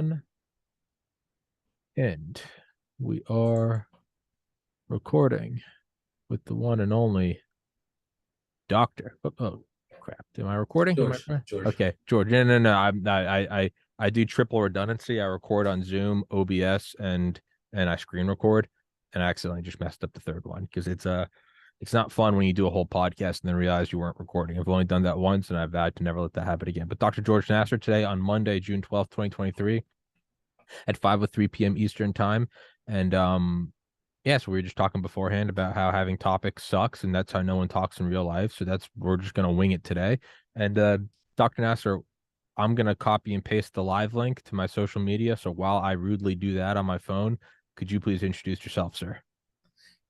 one. And we are recording with the one and only Doctor. Oh crap! Am I recording? George. Okay, George. No. I do triple redundancy. I record on Zoom, OBS, and I screen record, and I accidentally just messed up the third one because it's not fun when you do a whole podcast and then realize you weren't recording. I've only done that once, and I've vowed to never let that happen again. But Dr. George Nasr today on Monday, June 12th, 2023, at 5:03 p.m. Eastern time, and yeah, so we were just talking beforehand about how having topics sucks, and that's how no one talks in real life. So we're just gonna wing it today. And Dr. Nasser, I'm gonna copy and paste the live link to my social media. So while I rudely do that on my phone, could you please introduce yourself, sir?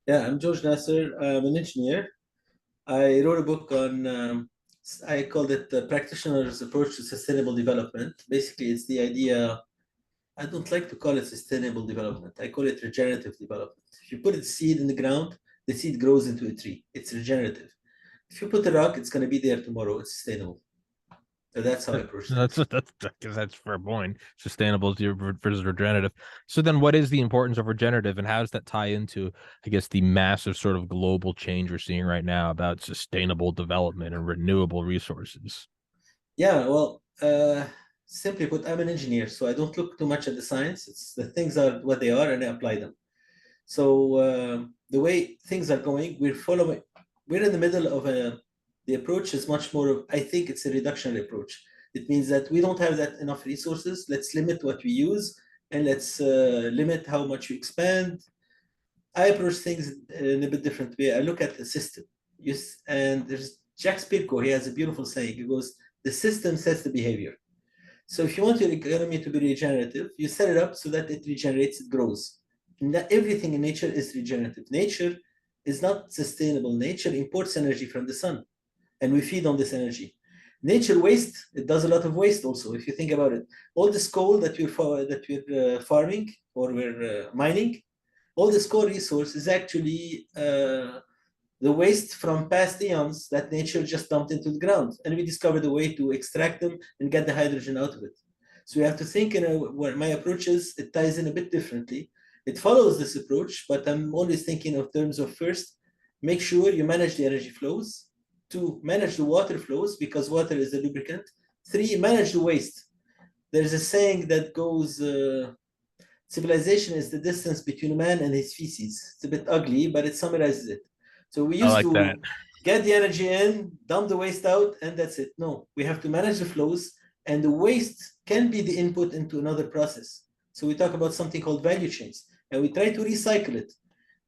Yeah, I'm George Nasr. I'm an engineer. I wrote a book on, I called it the Practitioner's Approach to Sustainable Development. Basically, it's the idea, I don't like to call it sustainable development. I call it regenerative development. If you put a seed in the ground, the seed grows into a tree. It's regenerative. If you put a rock, it's going to be there tomorrow. It's sustainable. So that's how I approach That's things. that's fair point. Sustainable versus regenerative. So then, what is the importance of regenerative, and how does that tie into, I guess, the massive sort of global change we're seeing right now about sustainable development and renewable resources? Yeah, well, simply put, I'm an engineer, so I don't look too much at the science. It's the things are what they are, and I apply them. So the way things are going, we're in the middle of the approach is much more of, I think it's a reductionary approach. It means that we don't have that enough resources. Let's limit what we use and let's limit how much we expand. I approach things in a bit different way. I look at the system. Yes, and there's Jack Spirko, he has a beautiful saying. He goes, the system sets the behavior. So if you want your economy to be regenerative, you set it up so that it regenerates, it grows. Not everything in nature is regenerative. Nature is not sustainable. Nature imports energy from the sun, and we feed on this energy. Nature waste, it does a lot of waste also, if you think about it. All this coal that we're farming or we're mining, all this coal resource is actually the waste from past eons that nature just dumped into the ground. And we discovered a way to extract them and get the hydrogen out of it. So we have to think where my approach is, it ties in a bit differently. It follows this approach, but I'm always thinking of terms of first, make sure you manage the energy flows. Two, manage the water flows because water is a lubricant. Three, manage the waste. There's a saying that goes, civilization is the distance between man and his feces. It's a bit ugly, but it summarizes it. So we I used like that. to get the energy in, dump the waste out, and that's it. No, we have to manage the flows, and the waste can be the input into another process. So we talk about something called value chains, and we try to recycle it.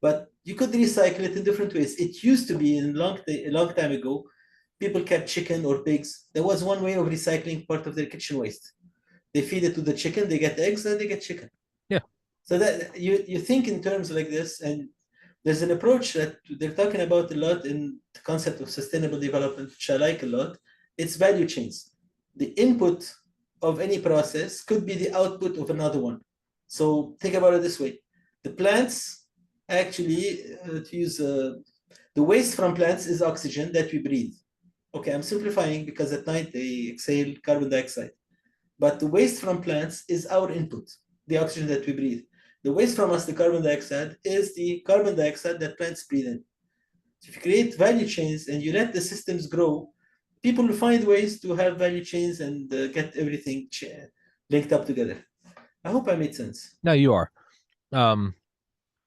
But you could recycle it in different ways. It used to be a long time ago, people kept chicken or pigs. There was one way of recycling part of their kitchen waste. They feed it to the chicken, they get eggs, and they get chicken. Yeah. So that you think in terms like this, and there's an approach that they're talking about a lot in the concept of sustainable development, which I like a lot. It's value chains. The input of any process could be the output of another one. So think about it this way: the plants actually to use the waste from plants is oxygen that we breathe. Okay, I'm simplifying because at night they exhale carbon dioxide. But the waste from plants is our input, the oxygen that we breathe. The waste from us, the carbon dioxide, is the carbon dioxide that plants breathe in. So if you create value chains and you let the systems grow, people will find ways to have value chains and get everything linked up together. I hope I made sense. No, you are.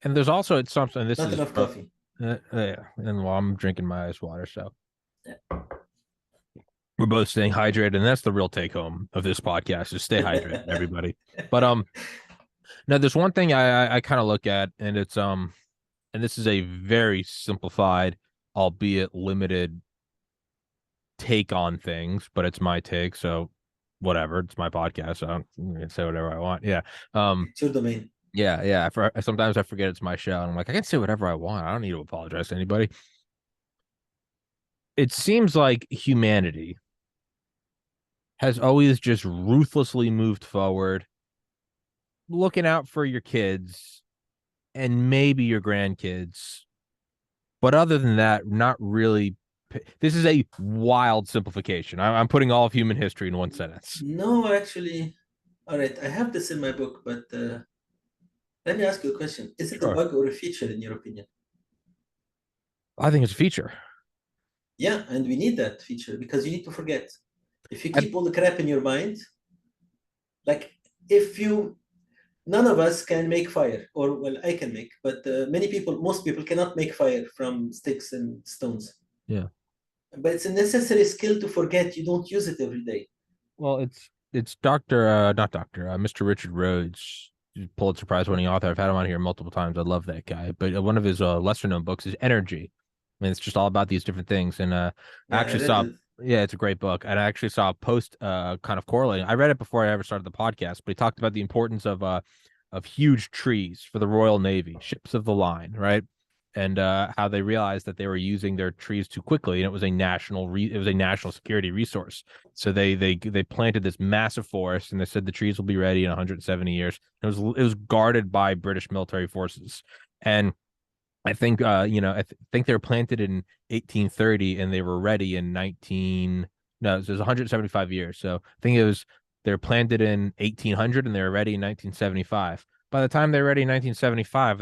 And there's also it's something. This Not is enough coffee. yeah. And while I'm drinking my ice water, so we're both staying hydrated, and that's the real take home of this podcast: is stay hydrated, everybody. But now there's one thing I kind of look at, and it's and this is a very simplified, albeit limited take on things, but it's my take, so whatever. It's my podcast, so I can say whatever I want. Yeah. It's your domain. Yeah. Sometimes I forget it's my show, and I'm like, I can say whatever I want. I don't need to apologize to anybody. It seems like humanity has always just ruthlessly moved forward, looking out for your kids and maybe your grandkids. But other than that, not really. This is a wild simplification. I'm putting all of human history in one sentence. No, actually, All right, I have this in my book, but let me ask you a question. Is it a Sure. bug or a feature in your opinion? I think it's a feature. Yeah, and we need that feature because you need to forget. If you I, keep all the crap in your mind, like if you, none of us can make fire, or well, I can make, but many people, most people cannot make fire from sticks and stones. yeah. But it's a necessary skill to forget. You don't use it every day. Well, it's Doctor, not Doctor, Mr. Richard Rhodes, Pulitzer Prize winning author. I've had him on here multiple times. I love that guy. But one of his lesser known books is Energy. I mean, it's just all about these different things. And I Yeah, I actually read saw, it. yeah, it's a great book. And I actually saw a post kind of correlating. I read it before I ever started the podcast, but he talked about the importance of huge trees for the Royal Navy, ships of the line, right? And how they realized that they were using their trees too quickly, and it was a national security resource. So they planted this massive forest, and they said the trees will be ready in 170 years. It was guarded by British military forces, and I think think they were planted in 1830, and they were ready in 19. No, it was 175 years. So I think they were planted in 1800, and they were ready in 1975. By the time they were ready in 1975,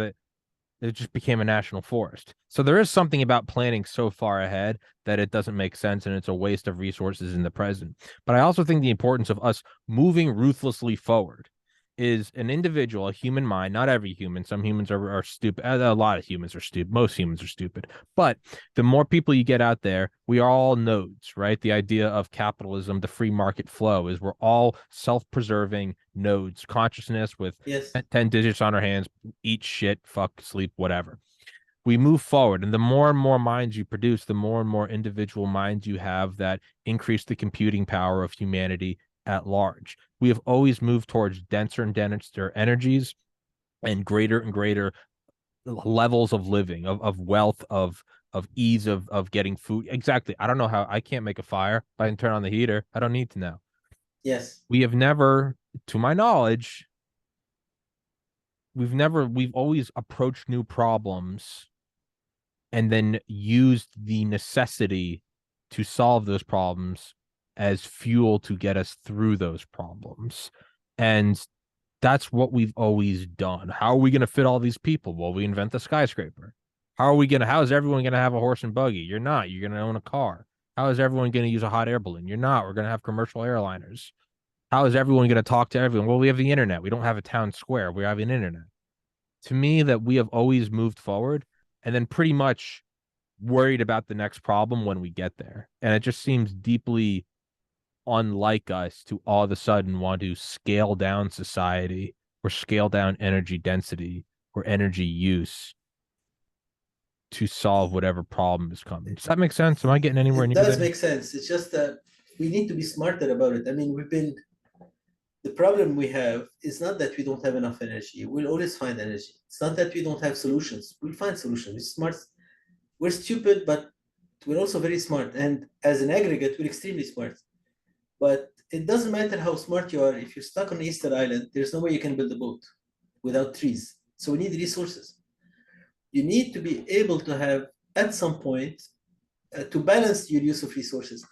it just became a national forest. So there is something about planning so far ahead that it doesn't make sense, and it's a waste of resources in the present. But I also think the importance of us moving ruthlessly forward is an individual, a human mind, not every human. Some humans are stupid. A lot of humans are stupid. Most humans are stupid. But the more people you get out there, we are all nodes, right? The idea of capitalism, the free market flow is we're all self-preserving nodes, consciousness with Yes. 10 digits on our hands, eat shit, fuck, sleep, whatever. We move forward, and the more and more minds you produce, the more and more individual minds you have that increase the computing power of humanity at large. We have always moved towards denser and denser energies and greater levels of living, of wealth, of ease of getting food. Exactly. I don't know how I can't make a fire. I can turn on the heater. I don't need to know. Yes. We have never, to my knowledge, we've always approached new problems and then used the necessity to solve those problems as fuel to get us through those problems. And that's what we've always done. How are we going to fit all these people? Well, we invent the skyscraper. How is everyone going to have a horse and buggy? You're not. You're going to own a car. How is everyone going to use a hot air balloon? You're not. We're going to have commercial airliners. How is everyone going to talk to everyone? Well, we have the internet. We don't have a town square. We have an internet. To me, that we have always moved forward and then pretty much worried about the next problem when we get there. And it just seems deeply unlike us to all of a sudden want to scale down society or scale down energy density or energy use to solve whatever problem is coming. Does that make sense? Am I getting anywhere It near does there? make sense. It's just that we need to be smarter about it. I mean, the problem we have is not that we don't have enough energy. We'll always find energy. It's not that we don't have solutions. We'll find solutions. We're smart. We're stupid, but we're also very smart. And as an aggregate, we're extremely smart. But it doesn't matter how smart you are. If you're stuck on Easter Island, there's no way you can build a boat without trees. So we need resources. You need to be able to have, at some point, to balance your use of resources.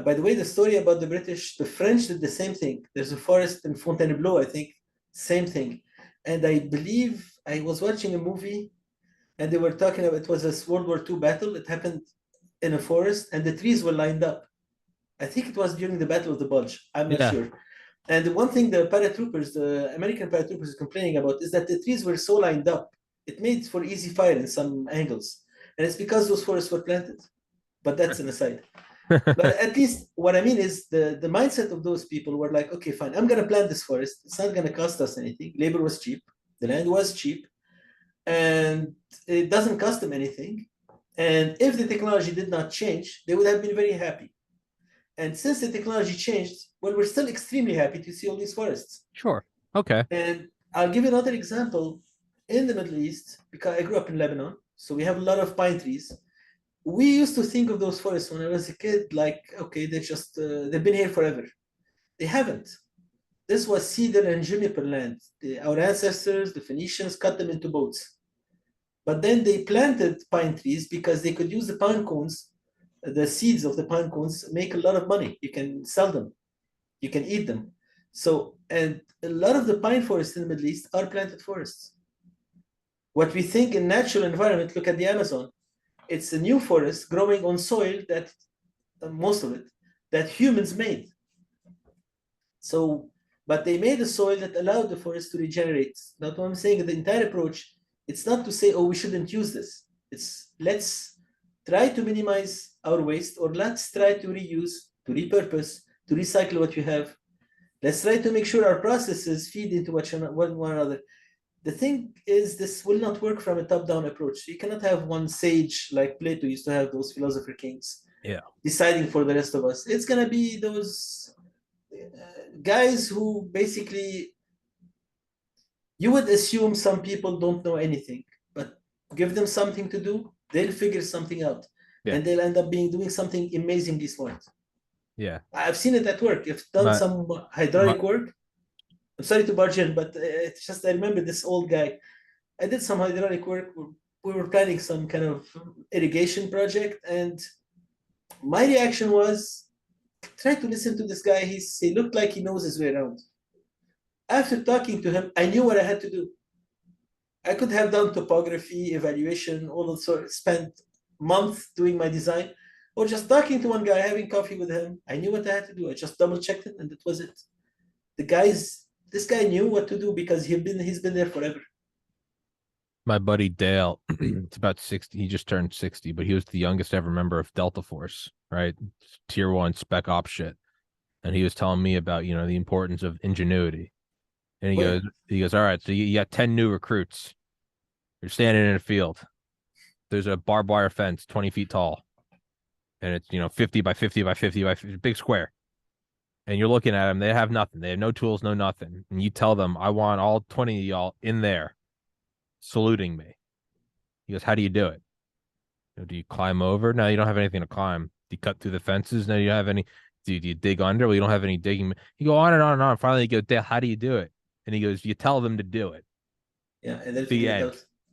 By the way, the story about the British, the French did the same thing. There's a forest in Fontainebleau, I think, same thing. And I believe I was watching a movie and they were talking about, it was a World War II battle. It happened in a forest and the trees were lined up. I think it was during the Battle of the Bulge. I'm not Yeah. sure. And the one thing the paratroopers, the American paratroopers, is complaining about is that the trees were so lined up, it made for easy fire in some angles. And it's because those forests were planted. But that's an aside. But at least what I mean is the mindset of those people were like, okay, fine, I'm going to plant this forest. It's not going to cost us anything. Labor was cheap. The land was cheap. And it doesn't cost them anything. And if the technology did not change, they would have been very happy. And since the technology changed, well, we're still extremely happy to see all these forests. Sure. Okay. And I'll give you another example. In the Middle East, because I grew up in Lebanon, so we have a lot of pine trees. We used to think of those forests when I was a kid like, okay, they've been here forever. They haven't. This was cedar and juniper land. Our ancestors, the Phoenicians, cut them into boats. But then they planted pine trees because they could use the pine cones, the seeds of the pine cones, make a lot of money. You can sell them, you can eat them. So, and a lot of the pine forests in the Middle East are planted forests. What we think in natural environment, look at the Amazon. It's a new forest growing on soil that most of it that humans made. So, but they made a soil that allowed the forest to regenerate. That's what I'm saying. The entire approach, it's not to say, oh, we shouldn't use this. It's let's try to minimize our waste, or let's try to reuse, to repurpose, to recycle what you have. Let's try to make sure our processes feed into one another. The thing is, this will not work from a top-down approach. You cannot have one sage like Plato used to have, those philosopher kings deciding for the rest of us. It's gonna be those guys who basically, you would assume some people don't know anything, but give them something to do, they'll figure something out, and they'll end up doing something amazingly smart. I've seen it at work. I've done some hydraulic work. I'm sorry to barge in, but it's just I remember this old guy. I did some hydraulic work. We were planning some kind of irrigation project, and my reaction was try to listen to this guy. He looked like he knows his way around. After talking to him, I knew what I had to do. I could have done topography, evaluation, all the sort, spent months doing my design, or just talking to one guy, having coffee with him. I knew what I had to do. I just double checked it, and that was it. This guy knew what to do because he's been there forever. My buddy Dale, it's about 60. He just turned 60, but he was the youngest ever member of Delta Force, right? Tier 1 spec op shit. And he was telling me about, the importance of ingenuity. And he goes, all right, so you got 10 new recruits. You're standing in a field. There's a barbed wire fence 20 feet tall. And it's, 50 by 50 by 50 by 50, big square. And you're looking at them. They have nothing. They have no tools, no nothing. And you tell them, I want all 20 of y'all in there saluting me. He goes, how do you do it? Do you climb over? No, you don't have anything to climb. Do you cut through the fences? No, you don't have any. Do you dig under? Well, you don't have any digging. You go on and on and on. Finally, you go, Dale, how do you do it? And he goes, you tell them to do it. Yeah, and then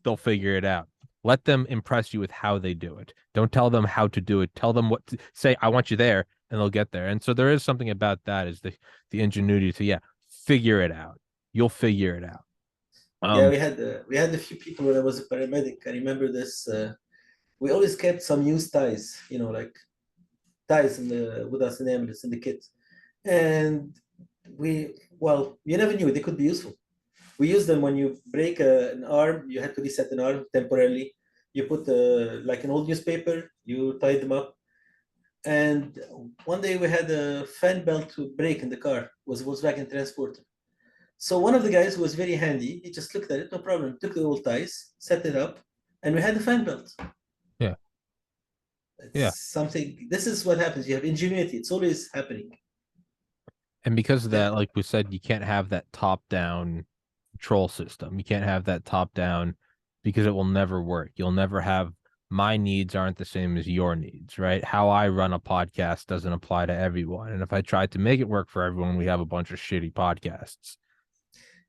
they'll figure it out. Let them impress you with how they do it. Don't tell them how to do it. Tell them what to say. I want you there, and they'll get there. And so there is something about that, is the ingenuity to figure it out. You'll figure it out. We had a few people when I was a paramedic. I remember this. We always kept some used ties, like ties with us in the ambulance in the kit, and you never knew they could be useful. We use them when you break an arm. You had to reset an arm temporarily. You put like an old newspaper. You tied them up, and one day we had a fan belt to break in the car. It was a Volkswagen Transporter. So one of the guys who was very handy, he just looked at it, no problem, took the old ties, set it up, and we had the fan belt. It's something. This is what happens. You have ingenuity. It's always happening. And because of that, like we said, you can't have that top-down control system. You can't have that top-down because it will never work. You'll never have, my needs aren't the same as your needs, right? How I run a podcast doesn't apply to everyone. And if I tried to make it work for everyone, we have a bunch of shitty podcasts.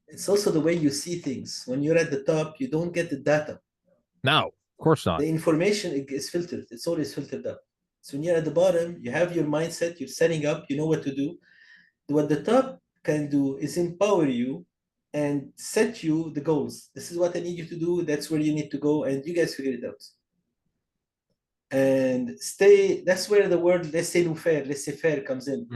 It's also the way you see things. When you're at the top, you don't get the data. No, of course not. The information is filtered. It's always filtered up. So when you're at the bottom, you have your mindset, you're setting up, you know what to do. What the top can do is empower you and set you the goals. This is what I need you to do. That's where you need to go, and you guys figure it out. And that's where the word laissez-faire comes in.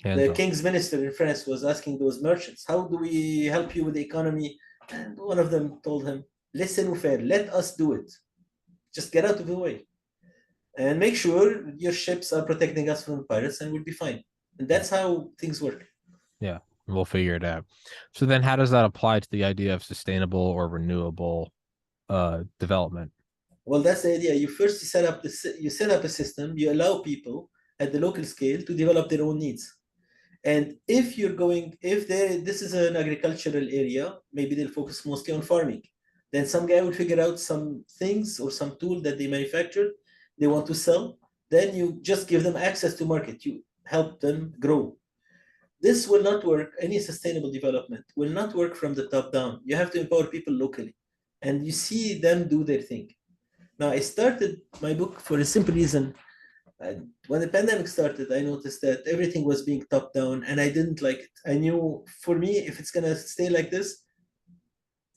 The king's minister in France was asking those merchants, how do we help you with the economy? And one of them told him, laissez-nous-faire, let us do it. Just get out of the way. And make sure your ships are protecting us from pirates, and we'll be fine. And that's how things work. Yeah, we'll figure it out. So then how does that apply to the idea of sustainable or renewable development? Well, that's the idea. You set up a system, you allow people at the local scale to develop their own needs. And if this is an agricultural area, maybe they'll focus mostly on farming. Then some guy will figure out some things or some tool that they manufactured, they want to sell. Then you just give them access to market. You help them grow. This will not work. Any sustainable development will not work from the top down. You have to empower people locally, and you see them do their thing. Now, I started my book for a simple reason. When the pandemic started, I noticed that everything was being top down, and I didn't like it. I knew for me, if it's gonna stay like this,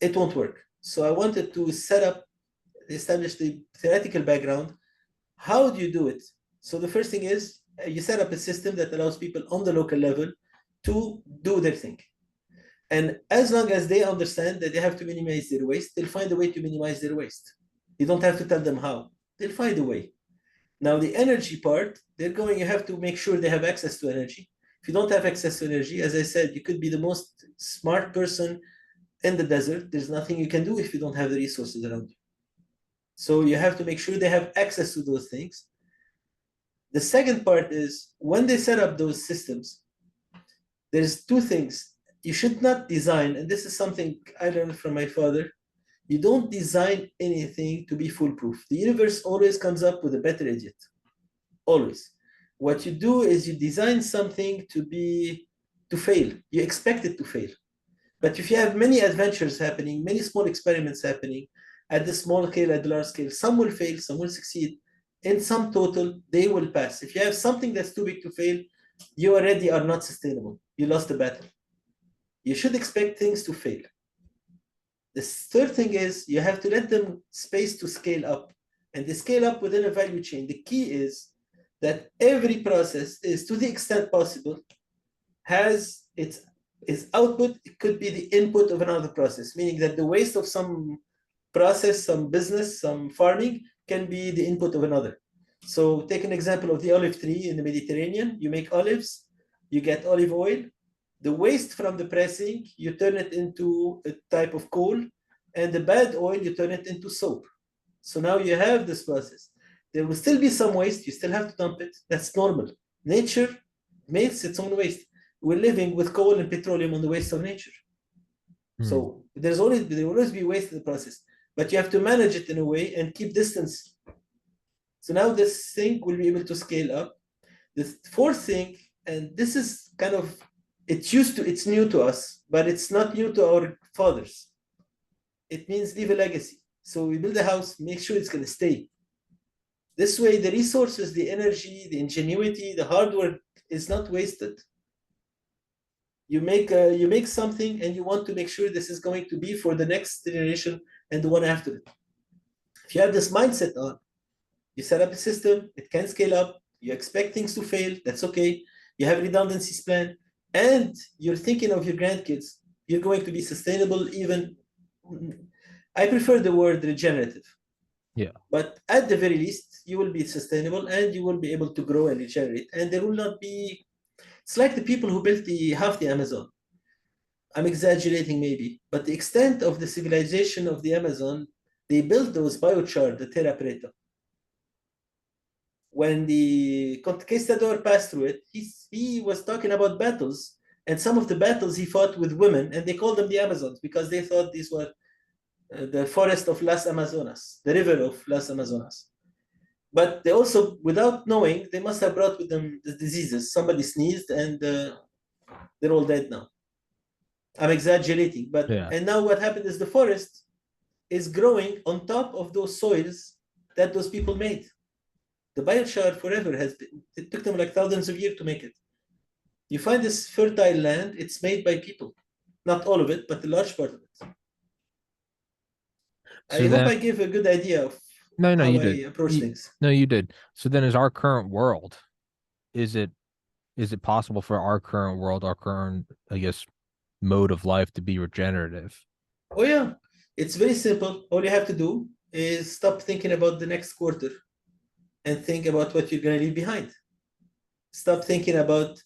it won't work. So I wanted to establish the theoretical background. How do you do it? So the first thing is you set up a system that allows people on the local level to do their thing. And as long as they understand that they have to minimize their waste, they'll find a way to minimize their waste. You don't have to tell them how. They'll find a way. Now, the energy part, you have to make sure they have access to energy. If you don't have access to energy, as I said, you could be the most smart person in the desert. There's nothing you can do if you don't have the resources around you. So you have to make sure they have access to those things. The second part is when they set up those systems, there's two things. You should not design, and this is something I learned from my father. You don't design anything to be foolproof. The universe always comes up with a better idiot. Always. What you do is you design something to fail. You expect it to fail. But if you have many adventures happening, many small experiments happening at the small scale, at the large scale, some will fail, some will succeed. In some total, they will pass. If you have something that's too big to fail, you already are not sustainable. You lost the battle. You should expect things to fail. The third thing is you have to let them space to scale up. And they scale up within a value chain. The key is that every process is, to the extent possible, has its output. It could be the input of another process, meaning that the waste of some process, some business, some farming can be the input of another. So take an example of the olive tree in the Mediterranean. You make olives, you get olive oil. The waste from the pressing, you turn it into a type of coal, and the bad oil, you turn it into soap. So now you have this process. There will still be some waste. You still have to dump it. That's normal. Nature makes its own waste. We're living with coal and petroleum on the waste of nature. So there will always be waste in the process, but you have to manage it in a way and keep distance. So now this thing will be able to scale up. The fourth thing, and this is kind of, it's new to us, but it's not new to our fathers. It means leave a legacy. So we build a house, make sure it's going to stay. This way, the resources, the energy, the ingenuity, the hard work is not wasted. You make something, and you want to make sure this is going to be for the next generation and the one after it. If you have this mindset on, you set up a system, it can scale up. You expect things to fail, that's okay. You have redundancies planned, and you're thinking of your grandkids. You're going to be sustainable. Even I prefer the word regenerative. Yeah. But at the very least, you will be sustainable, and you will be able to grow and regenerate. And there will not be. It's like the people who built half the Amazon. I'm exaggerating maybe, but the extent of the civilization of the Amazon, they built those biochar, the terra preta. When the conquistador passed through it, he was talking about battles, and some of the battles he fought with women, and they called them the Amazons because they thought these were the forest of Las Amazonas, the river of Las Amazonas. But they also, without knowing, they must have brought with them the diseases. Somebody sneezed, and they're all dead now. I'm exaggerating, but and now what happened is the forest is growing on top of those soils that those people made. The biochar forever it took them like thousands of years to make it. You find this fertile land, it's made by people. Not all of it, but a large part of it. So I hope I give a good idea of how you did. Approach things. No, you did. So then is our current world, is it possible for our current, I guess, mode of life to be regenerative? Oh yeah, it's very simple. All you have to do is stop thinking about the next quarter and think about what you're going to leave behind. Stop thinking about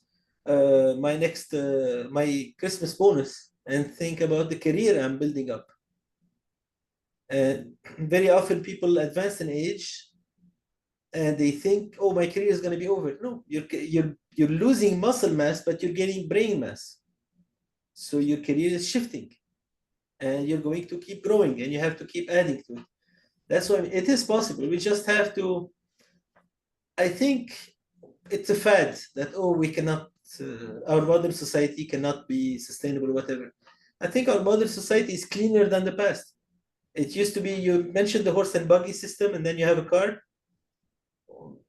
my Christmas bonus and think about the career I'm building up. And very often people advance in age and they think, oh, my career is going to be over. No, you're losing muscle mass, but you're getting brain mass. So your career is shifting, and you're going to keep growing, and you have to keep adding to it. That's why it is possible. We just have to. I think it's a fad that we cannot. Our modern society cannot be sustainable, or whatever. I think our modern society is cleaner than the past. It used to be, you mentioned the horse and buggy system, and then you have a car.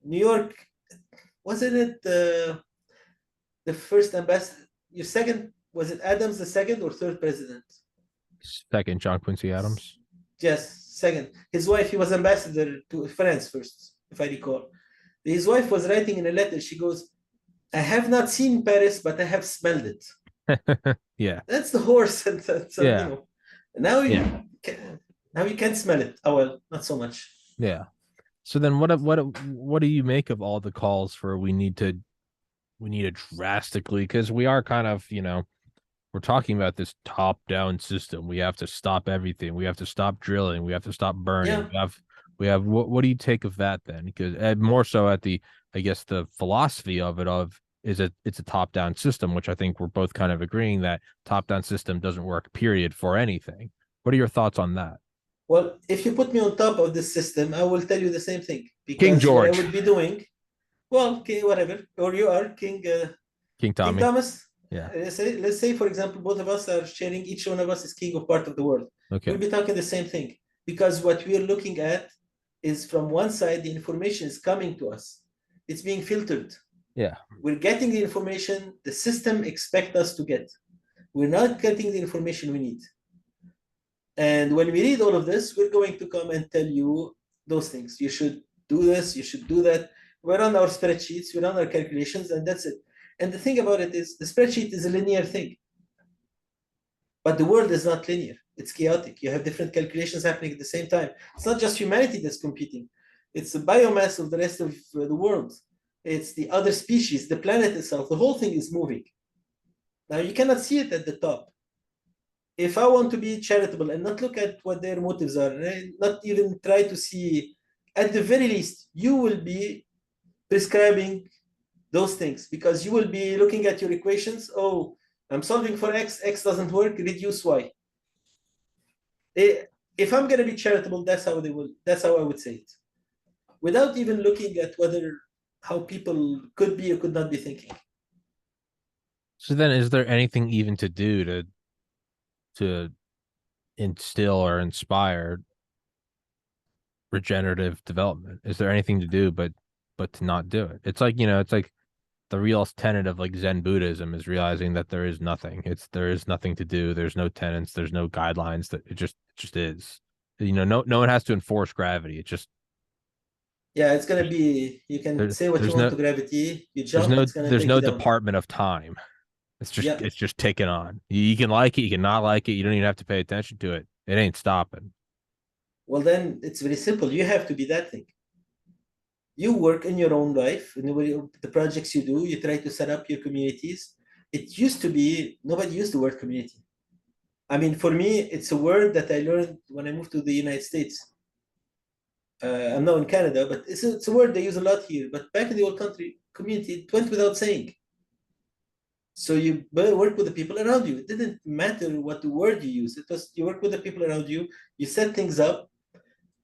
New York wasn't it the first ambassador? Your second, was it Adams the second or third president? Second, John Quincy Adams. Yes, second. His wife, he was ambassador to France first, if I recall. His wife was writing in a letter. She goes, "I have not seen Paris, but I have smelled it." Yeah. That's the horse, and that's, Yeah. Now you Yeah. now you can smell it. Oh well, not so much. Yeah. So then what do you make of all the calls for we need to drastically, because we are kind of, we're talking about this top down system. We have to stop everything. We have to stop drilling. We have to stop burning. Yeah. We have what do you take of that then? Because more so at the, I guess the philosophy of it is it's a top down system, which I think we're both kind of agreeing that top down system doesn't work, period, for anything. What are your thoughts on that? Well, if you put me on top of this system, I will tell you the same thing, King because what I George. would be doing, well, King, whatever, or you are King King Tommy. King Thomas. Yeah. Let's say, for example, both of us are sharing, each one of us is king of part of the world. Okay. We'll be talking the same thing, because what we are looking at is from one side, the information is coming to us. It's being filtered. Yeah. We're getting the information the system expects us to get. We're not getting the information we need. And when we read all of this, we're going to come and tell you those things. You should do this, you should do that. We're on our spreadsheets, we're on our calculations, and that's it. And the thing about it is, the spreadsheet is a linear thing. But the world is not linear. It's chaotic. You have different calculations happening at the same time. It's not just humanity that's competing. It's the biomass of the rest of the world. It's the other species, the planet itself. The whole thing is moving. Now, you cannot see it at the top. If I want to be charitable and not look at what their motives are, and not even try to see, at the very least, you will be prescribing those things, because you will be looking at your equations. Oh, I'm solving for X, X doesn't work, reduce Y. If I'm going to be charitable, that's how I would say it, without even looking at how people could be or could not be thinking. So then, is there anything even to do to instill or inspire regenerative development? Is there anything to do but to not do it? It's like, it's like the real tenet of like Zen Buddhism is realizing that there is nothing. There is nothing to do. There's no tenets. There's no guidelines. That it just is. No one has to enforce gravity. It just, yeah, it's gonna be. You can say what you want to gravity. You jump. It's gonna there's take no you down. department of time. It's just taken on. You can like it, you can not like it. You don't even have to pay attention to it. It ain't stopping. Well, then it's very simple. You have to be that thing. You work in your own life, in the projects you do. You try to set up your communities. It used to be nobody used the word community. I mean, for me, it's a word that I learned when I moved to the United States. I'm now in Canada, but it's a word they use a lot here. But back in the old country, community, it went without saying. So you work with the people around you. It didn't matter what the word you use. It was you work with the people around you. You set things up,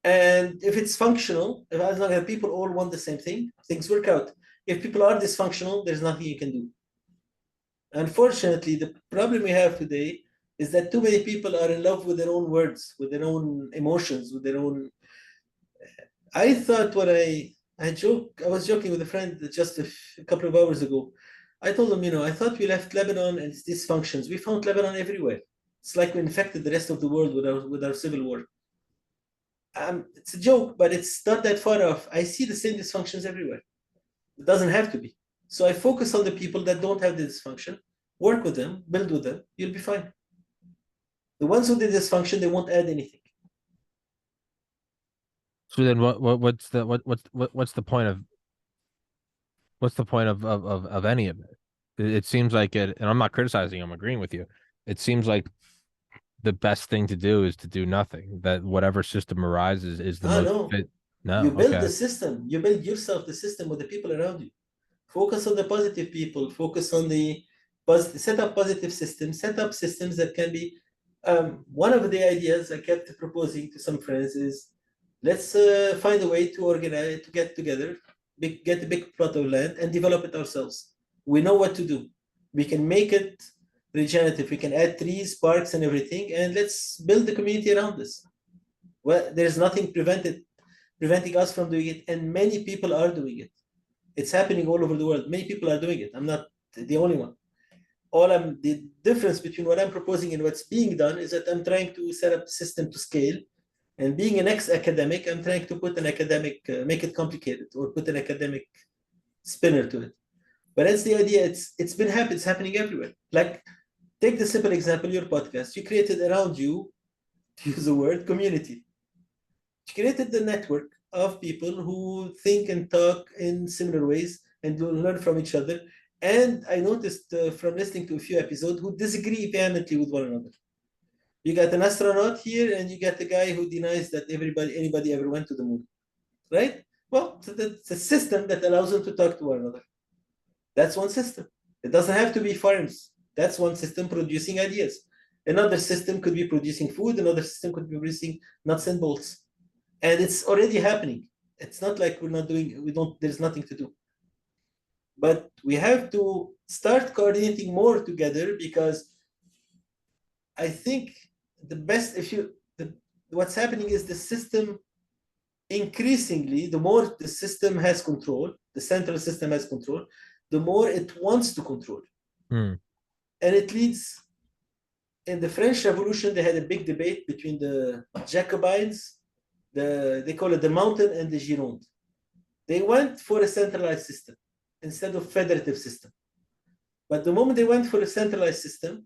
and if it's functional, as long as people all want the same thing, things work out. If people are dysfunctional, there's nothing you can do. Unfortunately, the problem we have today is that too many people are in love with their own words, with their own emotions, with their own. I thought when I was joking with a friend just a couple of hours ago. I told him, I thought we left Lebanon and its dysfunctions. We found Lebanon everywhere. It's like we infected the rest of the world with our civil war. It's a joke, but it's not that far off. I see the same dysfunctions everywhere. It doesn't have to be. So I focus on the people that don't have the dysfunction, work with them, build with them, you'll be fine. The ones who did dysfunction, they won't add anything. So then what's the point of any of it? It seems like it, and I'm not criticizing, I'm agreeing with you. It seems like the best thing to do is to do nothing. That whatever system arises is the most fit. No, you build the system. You build yourself the system with the people around you. Focus on the positive people. Focus on the set up positive systems. Set up systems that can be. One of the ideas I kept proposing to some friends is, let's find a way to organize, to get together, get a big plot of land and develop it ourselves. We know what to do. We can make it regenerative. We can add trees, parks, and everything, and let's build the community around this. Well, there's nothing preventing us from doing it, and many people are doing it. It's happening all over the world. Many people are doing it. I'm not the only one. The difference between what I'm proposing and what's being done is that I'm trying to set up a system to scale. And being an ex-academic, I'm trying to put an academic, make it complicated, or put an academic spinner to it. But that's the idea. It's been happening. It's happening everywhere. Like, take the simple example, your podcast. You created around you, to use the word, community. You created the network of people who think and talk in similar ways and learn from each other. And I noticed from listening to a few episodes who disagree vehemently with one another. You got an astronaut here, and you got the guy who denies that anybody ever went to the moon, right? Well, it's a system that allows them to talk to one another. That's one system. It doesn't have to be farms. That's one system producing ideas. Another system could be producing food. Another system could be producing nuts and bolts. And it's already happening. It's not like there's nothing to do. But we have to start coordinating more together, because I think what's happening is the system increasingly, the more the system has control, the central system has control, the more it wants to control. And it leads, in the French Revolution, they had a big debate between the Jacobins, they call it the Mountain, and the Gironde. They went for a centralized system instead of federative system. But the moment they went for a centralized system,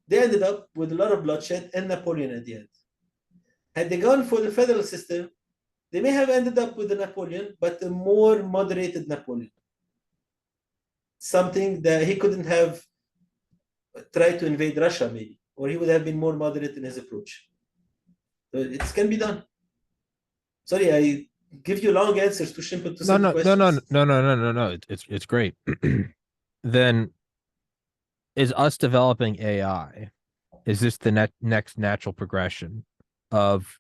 they ended up with a lot of bloodshed and Napoleon at the end. Had they gone for the federal system, they may have ended up with a Napoleon, but a more moderated Napoleon. Something that he couldn't have tried to invade Russia, maybe, or he would have been more moderate in his approach. So it can be done. Sorry, I give you long answers to simple questions. No. It's great. Then, is us developing AI, is this the next natural progression of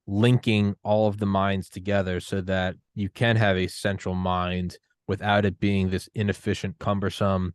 linking all of the minds together so that you can have a central mind without it being this inefficient, cumbersome,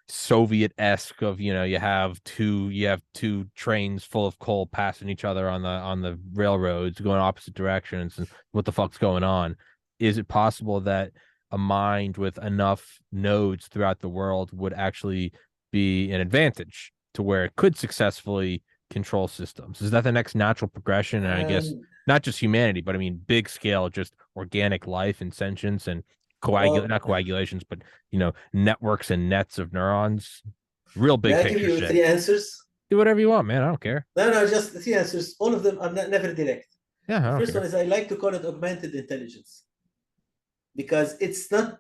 Soviet-esque of, you have two trains full of coal passing each other on the railroads going opposite directions, and what the fuck's going on? Is it possible that a mind with enough nodes throughout the world would actually be an advantage to where it could successfully control systems? Is that the next natural progression? And I guess not just humanity, but I mean big scale, just organic life and sentience and not coagulations, but networks and nets of neurons. Real big picture. May I give you shit. 3 answers? Do whatever you want, man. I don't care. No, just 3 answers. All of them are never direct. Yeah, the first one is, I like to call it augmented intelligence, because it's not.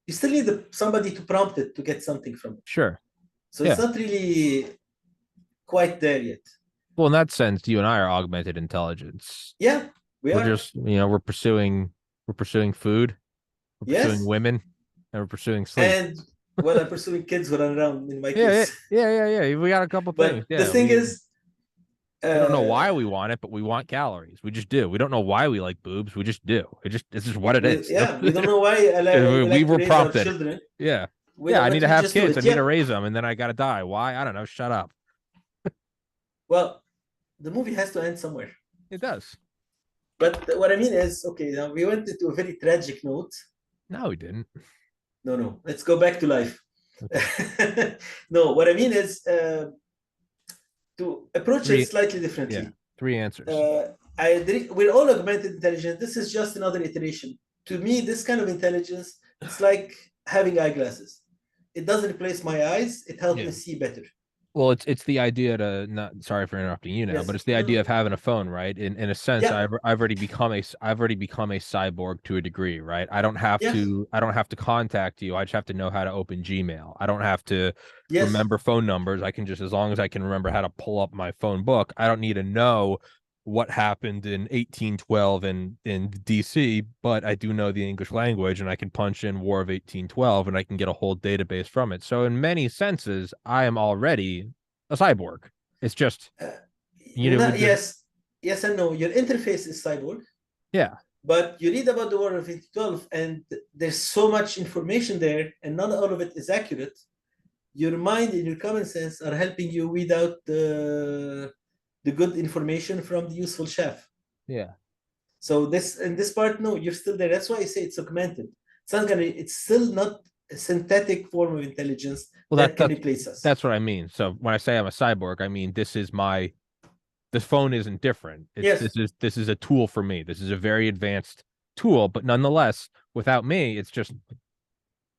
You still need somebody to prompt it to get something from it. Sure. So it's not really quite there yet. Well, in that sense, you and I are augmented intelligence. Yeah, we're just we're pursuing food. We're pursuing women, and we're pursuing sleep. And I'm pursuing kids who run around in my case. Yeah. We got a couple things. The thing is, we don't know why we want it, but we want calories. We just do. We don't know why we like boobs. We just do. This is what it is. Yeah, we don't know why. We were prompted. Children. Yeah. I need to have kids. I need to raise them, and then I got to die. Why? I don't know. Shut up. Well, the movie has to end somewhere. It does. But what I mean is, okay, now we went into a very tragic note. No, we didn't. No. Let's go back to life. Okay. No, what I mean is to approach it slightly differently. Yeah. 3 answers. I agree. We're all augmented intelligence. This is just another iteration. To me, this kind of intelligence, it's like having eyeglasses. It doesn't replace my eyes. It helps me see better. Well, it's the idea to sorry for interrupting you now, but it's the idea of having a phone, right? In a sense, I've already become a cyborg to a degree, right? I don't have to contact you. I just have to know how to open Gmail. I don't have to remember phone numbers. I can just, as long as I can remember how to pull up my phone book, I don't need to know what happened in 1812 in DC, but I do know the English language, and I can punch in War of 1812 and I can get a whole database from it. So in many senses, I am already a cyborg. It's just yes and no. Your interface is cyborg. Yeah. But you read about the War of 1812 and there's so much information there, and not all of it is accurate. Your mind and your common sense are helping you weed out the good information from the useful chaff. Yeah. So in this part, no, you're still there. That's why I say it's augmented. It's not gonna. It's still not a synthetic form of intelligence Well, that can replace us. that's what I mean. So when I say I'm a cyborg, I mean this phone isn't different. Yes. This is a tool for me. This is a very advanced tool, but nonetheless, without me, it's just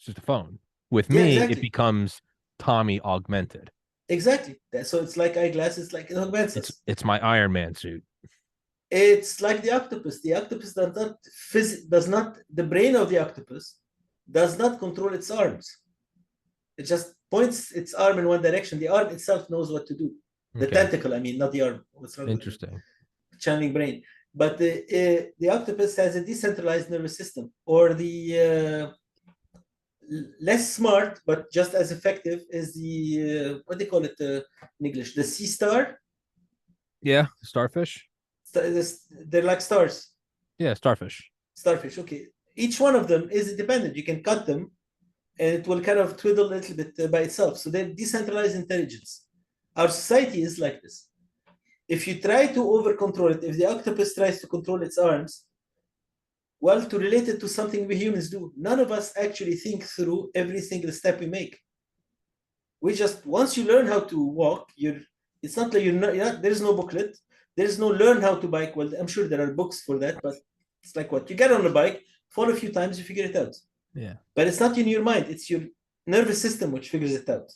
a phone. With Yeah, me, exactly. it becomes Tommy augmented. Exactly. So it's like eyeglasses, like it augments us. It's my Iron Man suit. It's like the octopus. The octopus does not the brain of the octopus does not control its arms. It just points its arm in one direction. The arm itself knows what to do. The Okay. tentacle, I mean, not the arm. What's wrong? Interesting. Channeling brain. But the octopus has a decentralized nervous system, or the less smart but just as effective is the what they call it in English, the sea star. Yeah, starfish. They're like stars. Yeah, starfish. Starfish. Okay, each one of them is independent. You can cut them, and it will kind of twiddle a little bit by itself. So they're decentralized intelligence. Our society is like this. If you try to over control it, if the octopus tries to control its arms, well, to relate it to something we humans do, none of us actually think through every single step we make. We just, once you learn how to walk, it's not like there's no booklet, there's no learn how to bike. Well, I'm sure there are books for that, but it's like what? You get on the bike, fall a few times, you figure it out. Yeah. But it's not in your mind, it's your nervous system which figures it out.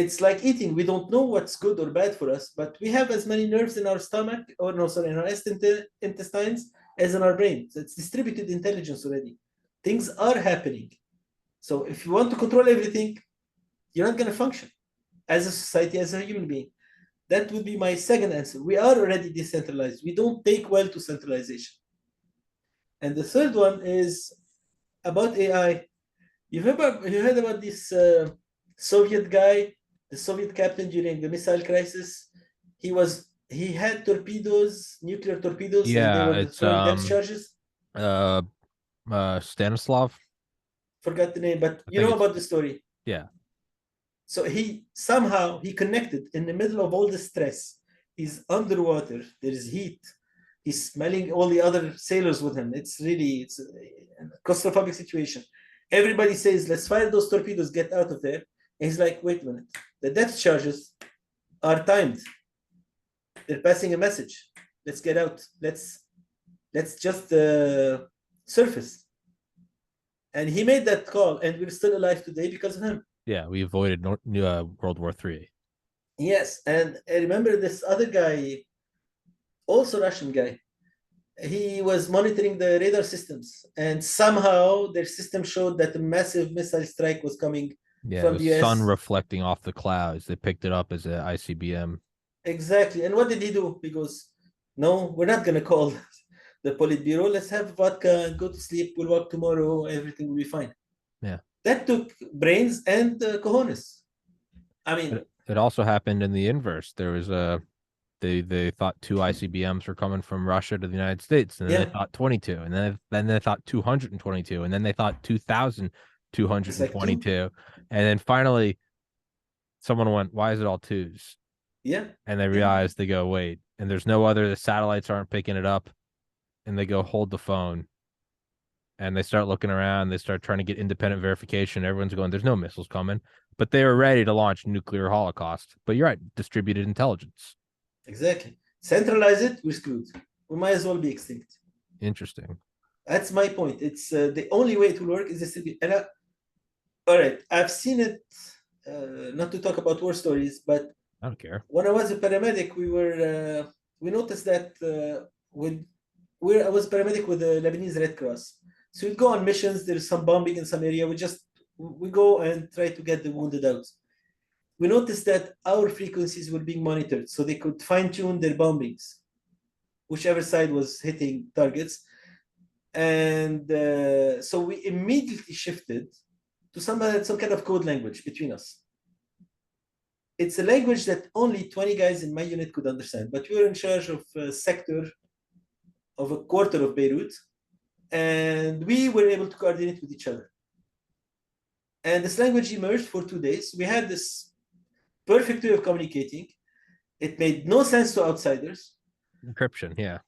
It's like eating. We don't know what's good or bad for us, but we have as many nerves in our stomach, in our intestines as in our brain. So it's distributed intelligence already. Things are happening. So if you want to control everything, you're not going to function as a society, as a human being. That would be my second answer. We are already decentralized. We don't take well to centralization. And the third one is about AI. You heard about this Soviet guy, the Soviet captain during the missile crisis? He had torpedoes, nuclear torpedoes, and they Yeah, were it's throwing depth charges. Stanislav. Forgot the name, but I you think know it's about the story. yeah. So he somehow connected in the middle of all the stress. He's underwater. There is heat. He's smelling all the other sailors with him. It's a claustrophobic situation. Everybody says, "Let's fire those torpedoes. Get out of there." And he's like, "Wait a minute. The depth charges are timed. They're passing a message. Let's get out. Let's just surface." And he made that call, and we're still alive today because of him. Yeah, we avoided World War III. Yes, and I remember this other guy, also Russian guy. He was monitoring the radar systems, and somehow their system showed that a massive missile strike was coming from the US. Sun reflecting off the clouds. They picked it up as an ICBM. Exactly. And what did he do? He goes, "No, we're not going to call the Politburo. Let's have vodka and go to sleep. We'll walk tomorrow. Everything will be fine." Yeah. That took brains and cojones. I mean, it also happened in the inverse. There was they thought 2 ICBMs were coming from Russia to the United States, and then they thought 22, and then they thought 222, and then they thought 2,222, and then finally someone went, "Why is it all twos?" Yeah. And they realized, they go, "Wait," and there's no other. The satellites aren't picking it up, and they go, "Hold the phone." And they start looking around. They start trying to get independent verification. Everyone's going, "There's no missiles coming," but they were ready to launch nuclear holocaust. But you're right, distributed intelligence. Exactly. Centralize it, we're screwed. We might as well be extinct. Interesting. That's my point. It's the only way it will work is distributed. And all right, I've seen it. Not to talk about war stories, but I don't care. When I was a paramedic, we noticed that I was a paramedic with the Lebanese Red Cross. So we'd go on missions. There's some bombing in some area. We go and try to get the wounded out. We noticed that our frequencies were being monitored, so they could fine-tune their bombings, whichever side was hitting targets. And so we immediately shifted to some kind of code language between us. It's a language that only 20 guys in my unit could understand, but we were in charge of a sector of a quarter of Beirut, and we were able to coordinate with each other. And this language emerged for 2 days. We had this perfect way of communicating. It made no sense to outsiders. Encryption, yeah.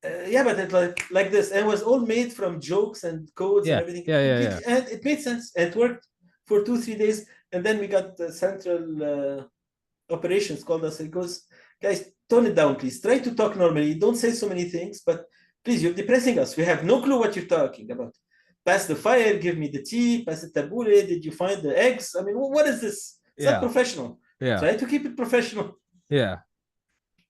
Yeah, but it like this, and it was all made from jokes and codes and Yeah, everything. yeah, yeah, yeah, Completely, and it made sense. And it worked for 2 3 days, and then we got the central operations called us. It goes, guys, tone it down, please. Try to talk normally. Don't say so many things, but please, you're depressing us. We have no clue what you're talking about. Pass the fire, give me the tea, pass the tabbouleh. Did you find the eggs? I mean, what is this? It's not yeah, professional. yeah, Try to keep it professional. yeah.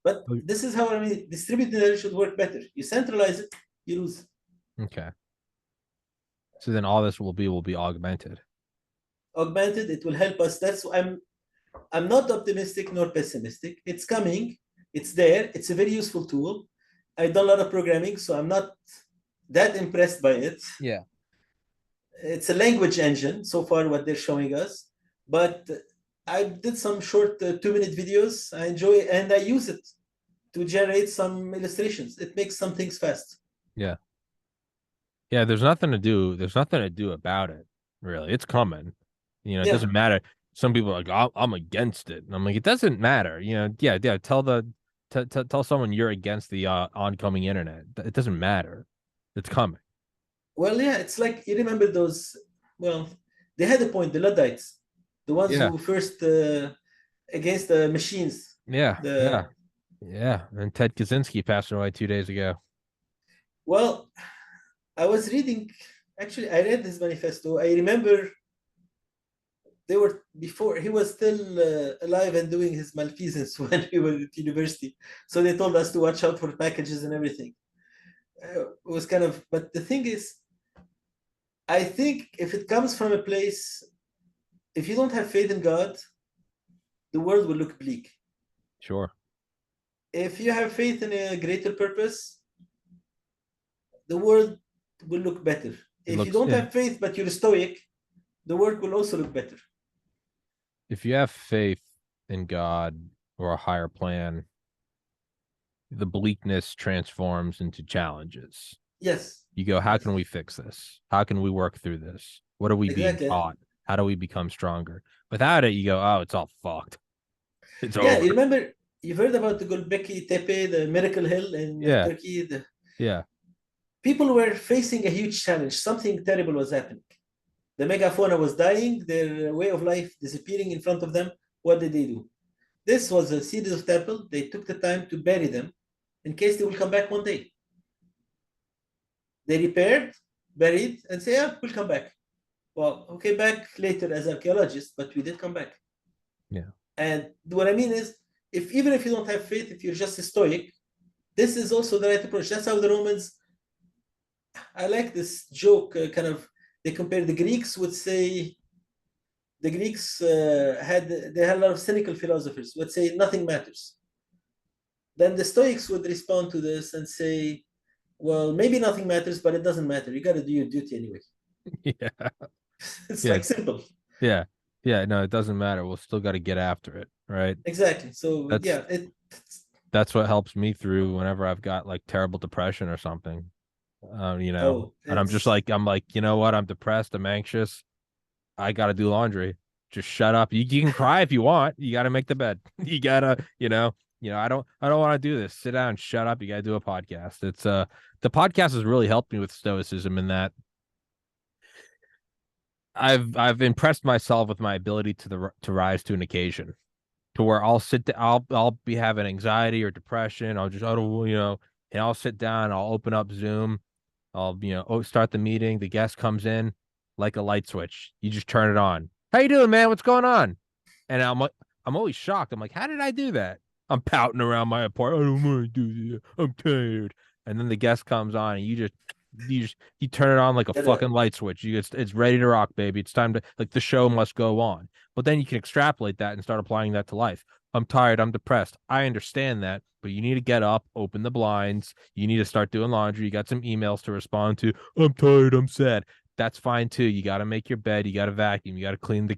But O- this is how I mean, distributed knowledge should work better. You centralize it, you lose. Okay. So then all this will be augmented. Augmented, it will help us. That's I'm not optimistic nor pessimistic. It's coming, it's there, it's a very useful tool. I've done a lot of programming, so I'm not that impressed by it. Yeah. It's a language engine so far, what they're showing us. But I did some short 2 minute videos. I enjoy it and I use it to generate some illustrations. It makes some things fast. Yeah. Yeah, there's nothing to do. There's nothing to do about it, really. It's coming. It Yeah. doesn't matter. Some people are like, I'm against it. And I'm like, it doesn't matter. Yeah, yeah. Tell someone you're against the oncoming internet. It doesn't matter. It's coming. Well, yeah, it's like you remember those. Well, they had a point, the Luddites, the ones Yeah, who first against the machines. yeah, yeah, The yeah. And Ted Kaczynski passed away 2 days ago. well, I was reading. Actually, I read his manifesto. I remember they were before he was still alive and doing his malfeasance when we were at university. So they told us to watch out for packages and everything. It was kind of, but the thing is, I think if it comes from a place, if you don't have faith in God, the world will look bleak. Sure. If you have faith in a greater purpose, the world will look better. It If you looks don't it, have faith but you're stoic, the world will also look better. if you have faith in God or a higher plan, the bleakness transforms into challenges. Yes, You go, how can yes, we fix this? How can we work through this? What are we being exactly. taught? How do we become stronger? Without it, you go, oh, it's all fucked. It's Yeah, you over. remember you've heard about the Gulbeki Tepe, the Miracle Hill in Yeah, Turkey. The yeah, people were facing a huge challenge. Something terrible was happening. The megafauna was dying. Their way of life disappearing in front of them. What did they do? This was a series of temple. They took the time to bury them in case they will come back one day. They repaired, buried, and say, yeah, we'll come back. Well, okay, back later as archaeologists, but we did come back. yeah, And what I mean is, if even if you don't have faith, if you're just a stoic, this is also the right approach. That's how the Romans. I like this joke. Kind of, they compare the Greeks would say the Greeks had a lot of cynical philosophers would say nothing matters. Then the Stoics would respond to this and say, well, maybe nothing matters, but it doesn't matter. You got to do your duty anyway. yeah, It's yeah, like simple. yeah, yeah. No, it doesn't matter. We'll still got to get after it, right? Exactly. So That's yeah, it. that's what helps me through whenever I've got like terrible depression or something. Oh, And it's I'm like, you know what? I'm depressed. I'm anxious. I got to do laundry. Just shut up. You can cry if you want. You got to make the bed. You gotta, I don't want to do this. Sit down, shut up. You got to do a podcast. The podcast has really helped me with stoicism in that I've impressed myself with my ability to rise to an occasion, to where I'll be having anxiety or depression. I don't, and I'll sit down. I'll open up Zoom. I'll, start the meeting. The guest comes in like a light switch. You just turn it on. How you doing, man? What's going on? And I'm always shocked. I'm like, how did I do that? I'm pouting around my apartment. I don't want to do this. I'm tired. And then the guest comes on, and you turn it on like a gotta, fucking light switch. It's ready to rock, baby. It's time to, like, the show must go on. But then you can extrapolate that and start applying that to life. I'm tired. I'm depressed. I understand that, but you need to get up, open the blinds. You need to start doing laundry. You got some emails to respond to. I'm tired. I'm sad. That's fine too. You got to make your bed. You got to vacuum. You got to clean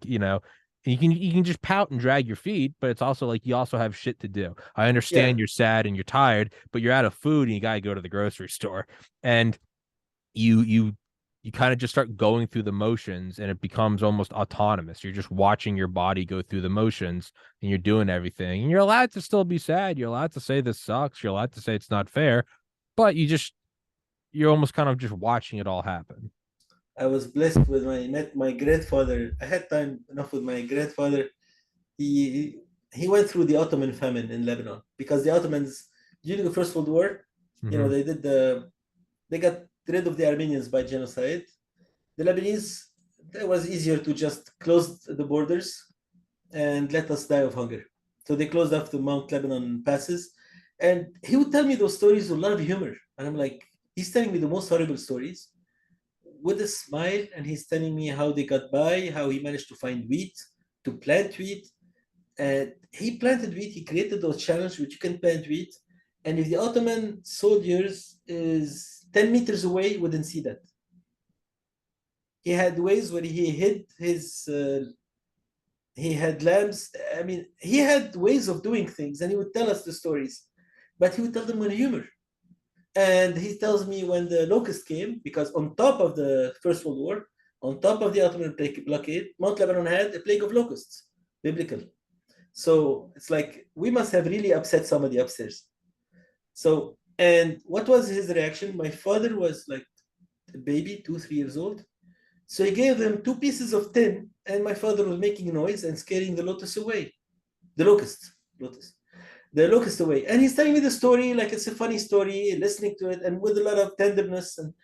you can just pout and drag your feet, but it's also like you also have shit to do. I yeah, understand you're sad and you're tired, but you're out of food and you got to go to the grocery store. And you you you kind of just start going through the motions, and it becomes almost autonomous. You're just watching your body go through the motions, and you're doing everything. And you're allowed to still be sad. You're allowed to say this sucks. You're allowed to say it's not fair, but you're almost kind of just watching it all happen. I was blessed with met my grandfather. I had time enough with my grandfather. He he went through the Ottoman famine in Lebanon because the Ottomans during the First World War, Mm-hmm. they got rid of the Armenians by genocide. The Lebanese, it was easier to just close the borders and let us die of hunger. So they closed off the Mount Lebanon passes. And he would tell me those stories with a lot of humor. And I'm like, he's telling me the most horrible stories with a smile. And he's telling me how they got by, how he managed to find wheat, to plant wheat. And he planted wheat, he created those channels which you can plant wheat. And if the Ottoman soldiers is 10 meters away, you wouldn't see that. He had ways where he hid he had lamps. I mean, he had ways of doing things, and he would tell us the stories, but he would tell them with humor. And he tells me when the locust came, because on top of the First World War, on top of the Ottoman blockade, Mount Lebanon had a plague of locusts, biblical. So it's like we must have really upset somebody upstairs. So, and what was his reaction? My father was like a baby, 2, 3 years old. So he gave them 2 pieces of tin, and my father was making noise and scaring the lotus away. The locust away. And he's telling me the story like it's a funny story, listening to it, and with a lot of tenderness. And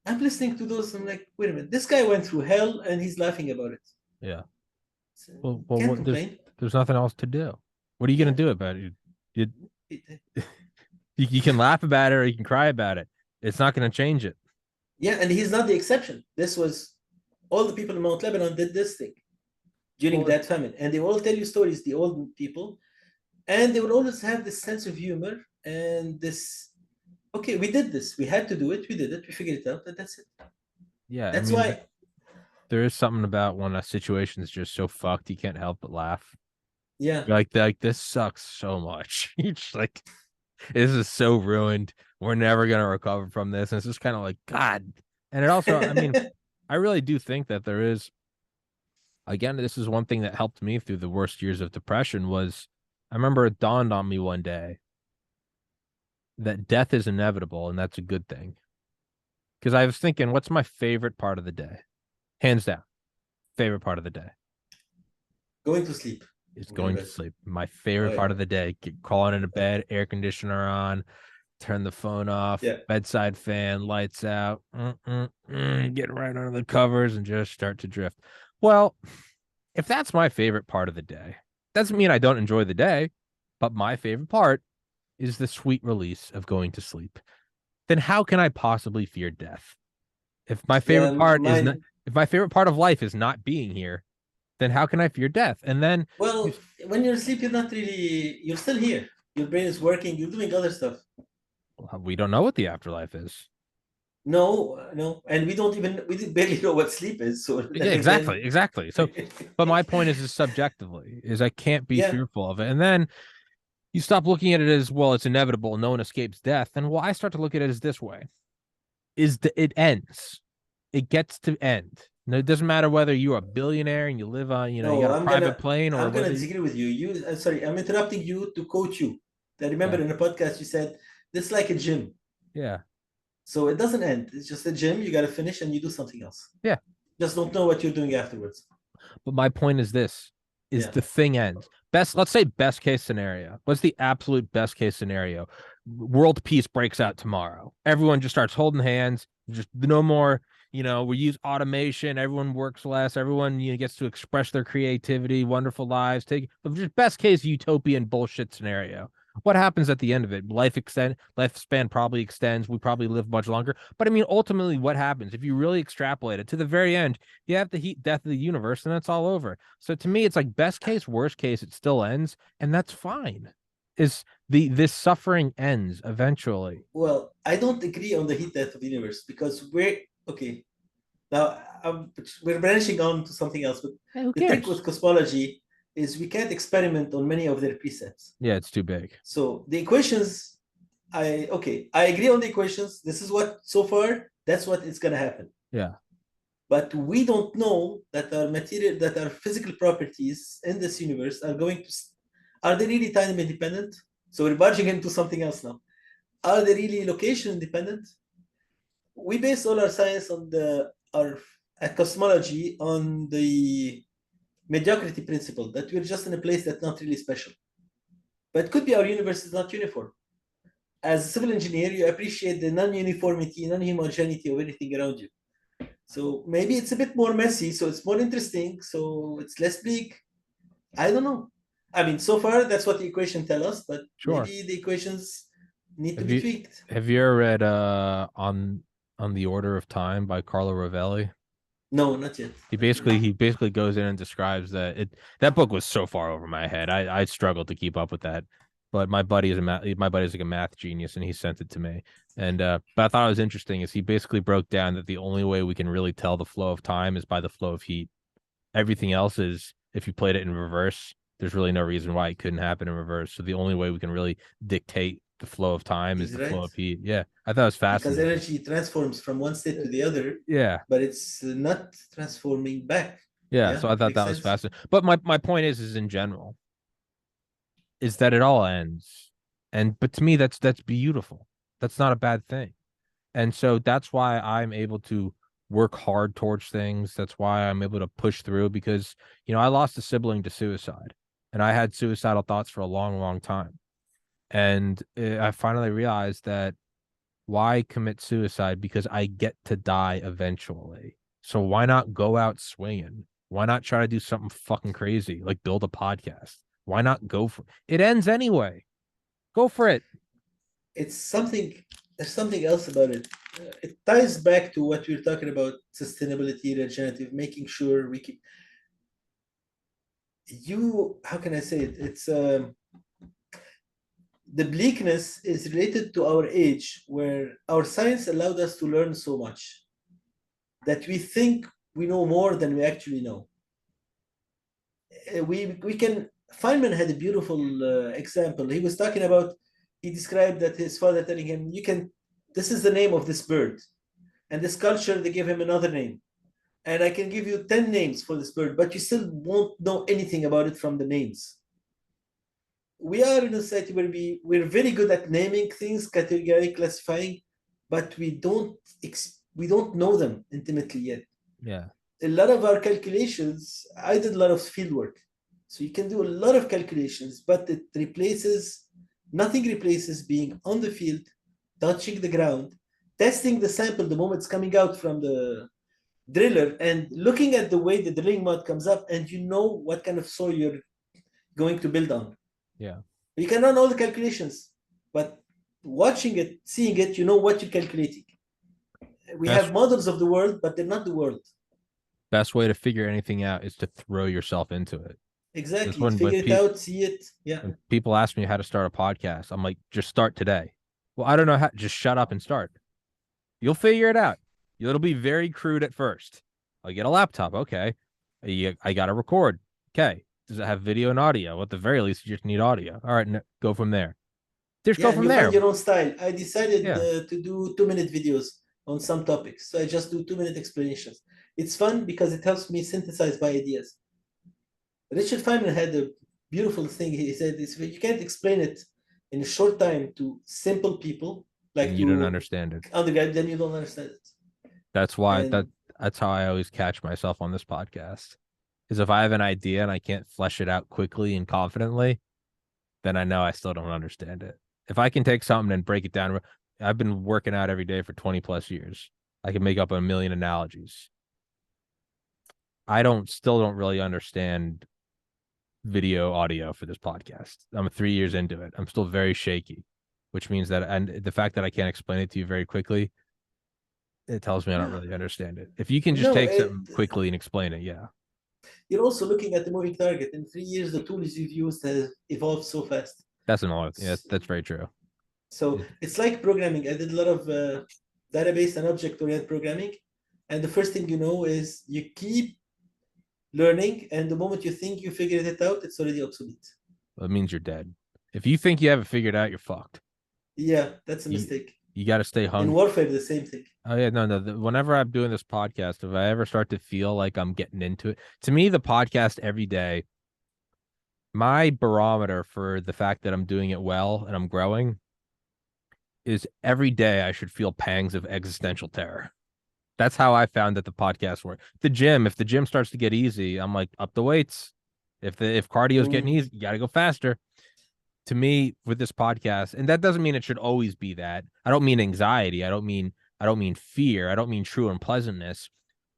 I'm listening to those. I'm like, wait a minute, this guy went through hell, and he's laughing about it. Yeah. So, Well, can't complain. there's nothing else to do. What are you gonna do about it? You can laugh about it or you can cry about it. It's not gonna change it. Yeah, and he's not the exception. This was all the people in Mount Lebanon did this thing during that famine, and they will all tell you stories. The old people, and they will always have this sense of humor and this. Okay, we did this. We had to do it. We did it. We figured it out, and that's it. Yeah, That's I mean, why. there is something about when a situation is just so fucked, you can't help but laugh. Yeah. You're like this sucks so much. You're just like, this is so ruined. We're never gonna recover from this. And it's just kind of like, God. And it also, I mean, I really do think that there is, again, this is one thing that helped me through the worst years of depression was I remember it dawned on me one day that death is inevitable, and that's a good thing. Because I was thinking, what's my favorite part of the day? Hands down, favorite part of the day Going to sleep. is going to sleep. My favorite part of the day, crawling into bed, air conditioner on, turn the phone off, bedside fan, lights out, get right under the covers and just start to drift. Well, if that's my favorite part of the day, doesn't mean I don't enjoy the day, but my favorite part is the sweet release of going to sleep. Then how can I possibly fear death? If my favorite part is not, if my favorite part of life is not being here, then how can I fear death? And then, well, when you're asleep, you're not really, you're still here. Your brain is working. You're doing other stuff. We don't know what the afterlife is. No, and we barely know what sleep is. So yeah, exactly. So, but my point is subjectively, is I can't be fearful of it. And then you stop looking at it as, well, it's inevitable, no one escapes death. And well, I start to look at it as this way: it ends, it gets to end. No, it doesn't matter whether you're a billionaire and you live on, you got a private plane, or I'm gonna disagree with you. Sorry, I'm interrupting you to coach you. I remember in a podcast you said this is like a gym. Yeah. So it doesn't end. It's just a gym. You got to finish and you do something else. Yeah. Just don't know what you're doing afterwards. But my point is this: the thing ends. Let's say best case scenario. What's the absolute best case scenario? World peace breaks out tomorrow. Everyone just starts holding hands. Just no more. We use automation. Everyone works less. Everyone gets to express their creativity. Wonderful lives. Just best case utopian bullshit scenario. What happens at the end of it? Lifespan probably extends. We probably live much longer. But I mean, ultimately, what happens if you really extrapolate it to the very end? You have the heat death of the universe, and that's all over. So to me, it's like best case, worst case, it still ends, and that's fine. This suffering ends eventually? Well, I don't agree on the heat death of the universe because we're okay. Now we're branching on to something else, but the trick with cosmology is we can't experiment on many of their precepts. Yeah, it's too big. So the equations, I agree on the equations. This is what so far that's what is going to happen. Yeah. But we don't know that our physical properties in this universe are they really time independent? So we're barging into something else now. are they really location independent? We base all our science on our cosmology on the mediocrity principle that we're just in a place that's not really special. But it could be our universe is not uniform. As a civil engineer, you appreciate the non-uniformity, non-homogeneity of everything around you. So maybe it's a bit more messy, so it's more interesting, so it's less bleak. I don't know. I mean, so far that's what the equation tell us, but Sure. maybe the equations need to Have be you tweaked. have you ever read on the Order of Time by Carlo Rovelli? No, not yet. He Not basically yet. he basically goes in and describes that book was so far over my head. I struggled to keep up with that. But my buddy is my buddy is like a math genius and he sent it to me. And but I thought it was interesting is he basically broke down that the only way we can really tell the flow of time is by the flow of heat. Everything else is if you played it in reverse, there's really no reason why it couldn't happen in reverse. So the only way we can really dictate the flow of time is He's the flow right. of heat. Yeah, I thought it was Because fascinating. energy transforms from one state to the other, Yeah, but it's not transforming back. yeah. Yeah, So I thought makes that was sense. fascinating. But my point is in general is that it all ends, and but to me that's beautiful. That's not a bad thing, and so that's why I'm able to work hard towards things. That's why I'm able to push through because I lost a sibling to suicide, and I had suicidal thoughts for a long, long time. And I finally realized that why commit suicide? Because I get to die eventually. So why not go out swinging? Why not try to do something fucking crazy, like build a podcast? Why not go for it? It ends anyway. Go for it. It's something, there's something else about it. It ties back to what we were talking about sustainability, regenerative, making sure we keep how can I say it? It's the bleakness is related to our age, where our science allowed us to learn so much that we think we know more than we actually know. We can. Feynman had a beautiful example. He was talking about. He described that his father telling him, "You can. This is the name of this bird, and this culture they give him another name, and I can give you 10 names for this bird, but you still won't know anything about it from the names." We are in a society where we're very good at naming things, categorizing, classifying, but we don't know them intimately yet. Yeah. A lot of our calculations, I did a lot of field work, so you can do a lot of calculations, but nothing replaces being on the field, touching the ground, testing the sample the moment it's coming out from the driller, and looking at the way the drilling mud comes up, and you know what kind of soil you're going to build on. Yeah. You can run all the calculations, but watching it, seeing it, you know what you're calculating. We Best have models of the world, but they're not the world. best way to figure anything out is to throw yourself into it. That's Exactly. Figure it out, see it. Yeah. when people ask me how to start a podcast, I'm like, just start today. Well, I don't know how. Just shut up and start. You'll figure it out. It'll be very crude at first. I'll get a laptop. Okay. I got to record. Okay. Does it have video and audio? At the very least, you just need audio. All right. Go from there. Just Yeah, go and from you find there. your own style. I decided Yeah. to do 2 minute videos on some topics. So I just do 2 minute explanations. It's fun because it helps me synthesize my ideas. Richard Feynman had a beautiful thing. He said, you can't explain it in a short time to simple people, Then like you don't to understand it. undergrad, then you don't understand it. That's why And that's how I always catch myself on this podcast. Is if I have an idea and I can't flesh it out quickly and confidently, then I know I still don't understand it. If I can take something and break it down, I've been working out every day for 20 plus years. I can make up a million analogies. I still don't really understand video audio for this podcast. I'm 3 years into it. I'm still very shaky, which means that, and the fact that I can't explain it to you very quickly, it tells me I don't yeah, really understand it. If you can just no, take something quickly and explain it, yeah, you're also looking at the moving target. In 3 years, the tools you've used have evolved so fast. that's another. Yeah, that's very true. So it's like programming. I did a lot of database and object-oriented programming. And the first thing you know is you keep learning, and the moment you think you figured it out, it's already obsolete. It means you're dead. If you think you have it figured out, you're fucked. Yeah, that's a You mistake. you got to stay In hungry. warfare, the same thing. Oh yeah, no. Whenever I'm doing this podcast, if I ever start to feel like I'm getting into it, to me, the podcast every day, my barometer for the fact that I'm doing it well and I'm growing is every day I should feel pangs of existential terror. That's how I found that the podcast work. If the gym starts to get easy, I'm like, up the weights. If cardio is getting Mm, easy, you got to go faster. To me, with this podcast, and that doesn't mean it should always be that. I don't mean anxiety. I don't mean fear. I don't mean true unpleasantness.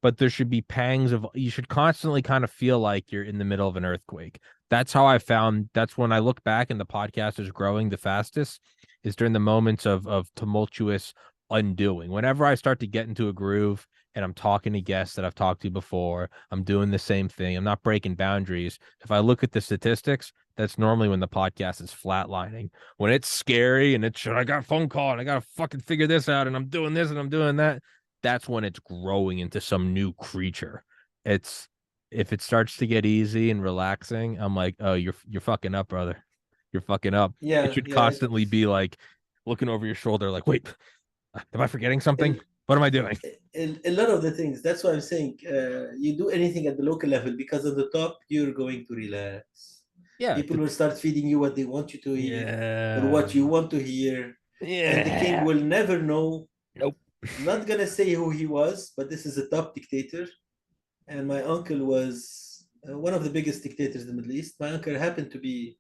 But there should be pangs of, you should constantly kind of feel like you're in the middle of an earthquake. That's how I found, that's when I look back and the podcast is growing the fastest, is during the moments of tumultuous undoing. Whenever I start to get into a groove and I'm talking to guests that I've talked to before, I'm doing the same thing. I'm not breaking boundaries. If I look at the statistics, that's normally when the podcast is flatlining. When it's scary and it's, I got a phone call and I got to fucking figure this out and I'm doing this and I'm doing that, that's when it's growing into some new creature. It's, if it starts to get easy and relaxing, I'm like, oh, you're fucking up, brother. You're fucking up. It yeah, should yeah. constantly be like looking over your shoulder, like, wait, am I forgetting something? In, What am I doing? in a lot of the things. That's why I'm saying you do anything at the local level because at the top you're going to relax. Yeah. People will start feeding you what they want you to hear or Yeah. what you want to hear, and the king Yeah. will never know. Nope. I'm not gonna say who he was, but this is a top dictator, and my uncle was one of the biggest dictators in the Middle East. My uncle happened to be